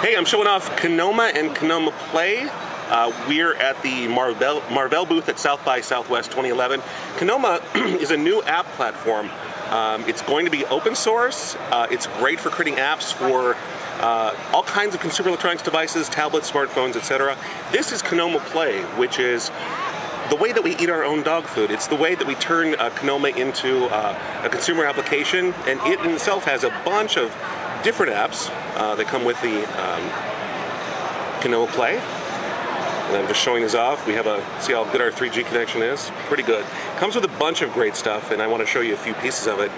Hey, I'm showing off Kinoma and Kinoma Play. We're at the Marvell booth at South by Southwest 2011. Kinoma is a new app platform. It's going to be open source. It's great for creating apps for all kinds of consumer electronics devices, tablets, smartphones, etc. This is Kinoma Play, which is the way that we eat our own dog food. It's the way that we turn Kinoma into a consumer application, and it in itself has a bunch of different apps that come with the Kinoma Play. And I'm just showing this off. We have see how good our 3G connection is? Pretty good. Comes with a bunch of great stuff, and I want to show you a few pieces of it.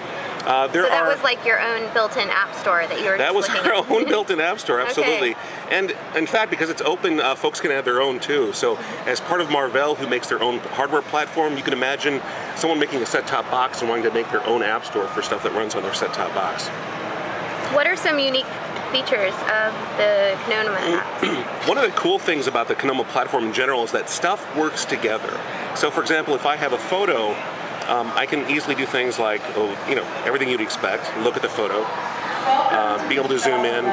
So that was like your own built-in app store that you were That was our own built-in app store, absolutely. Okay. And in fact, because it's open, folks can add their own too. So as part of Marvell, who makes their own hardware platform, you can imagine someone making a set-top box and wanting to make their own app store for stuff that runs on their set-top box. What are some unique features of the Kinoma apps? One of the cool things about the Kinoma platform in general is that stuff works together. So for example, if I have a photo, I can easily do things like, everything you'd expect. Look at the photo, be able to zoom in,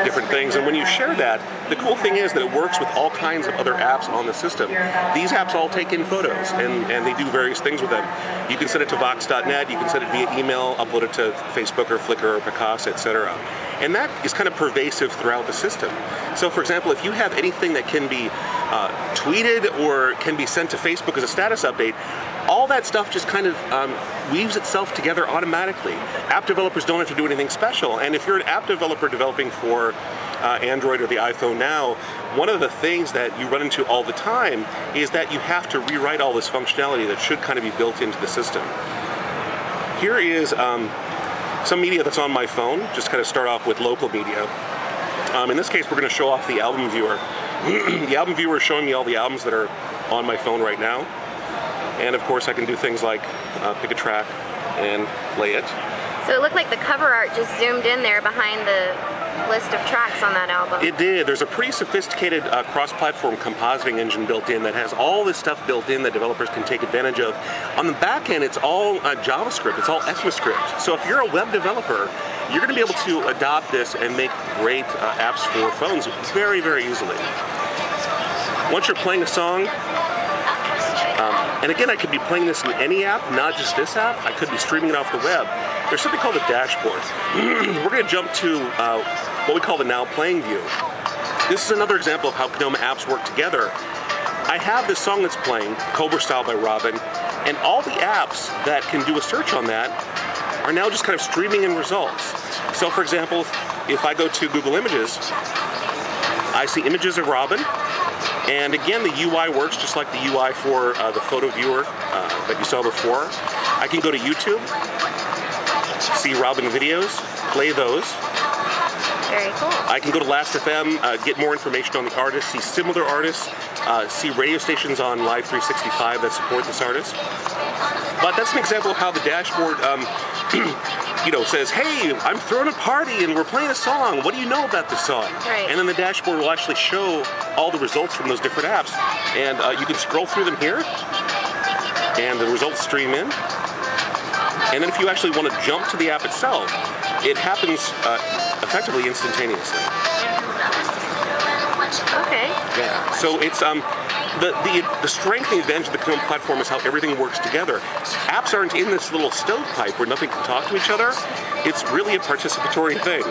different things. And when you share that, the cool thing is that it works with all kinds of other apps on the system. These apps all take in photos, and they do various things with them. You can send it to Vox.net, you can send it via email, upload it to Facebook or Flickr or Picasa, etc. And that is kind of pervasive throughout the system. So for example, if you have anything that can be tweeted or can be sent to Facebook as a status update, all that stuff just kind of weaves itself together automatically. App developers don't have to do anything special, and if you're an app developer developing for Android or the iPhone now, one of the things that you run into all the time is that you have to rewrite all this functionality that should kind of be built into the system. Here is some media that's on my phone, just kind of start off with local media. In this case, we're going to show off the album viewer. The album viewer is showing me all the albums that are on my phone right now. And of course I can do things like pick a track and play it. So it looked like the cover art just zoomed in there behind the list of tracks on that album. It did. There's a pretty sophisticated cross-platform compositing engine built in that has all this stuff built in that developers can take advantage of. On the back end, it's all JavaScript, it's all ECMAScript. So if you're a web developer, you're going to be able to adopt this and make great apps for phones very, very easily. Once you're playing a song, and again, I could be playing this in any app, not just this app. I could be streaming it off the web. There's something called a dashboard. We're going to jump to what we call the Now Playing view. This is another example of how Kinoma apps work together. I have this song that's playing, Cobra Style by Robin, and all the apps that can do a search on that are now just kind of streaming in results. So for example, if I go to Google Images, I see images of Robin. And again, the UI works just like the UI for the photo viewer that you saw before. I can go to YouTube, see Robin videos, play those. Very cool. I can go to Last.fm, get more information on the artist, see similar artists, see radio stations on Live 365 that support this artist. But that's an example of how the dashboard says, hey, I'm throwing a party and we're playing a song. What do you know about this song? Right. And then the dashboard will actually show all the results from those different apps. And you can scroll through them here, and the results stream in. And then if you actually want to jump to the app itself, it happens effectively instantaneously. Okay. Yeah. So it's the strength and advantage of the Kinoma platform is how everything works together. Apps aren't in this little stovepipe where nothing can talk to each other. It's really a participatory thing.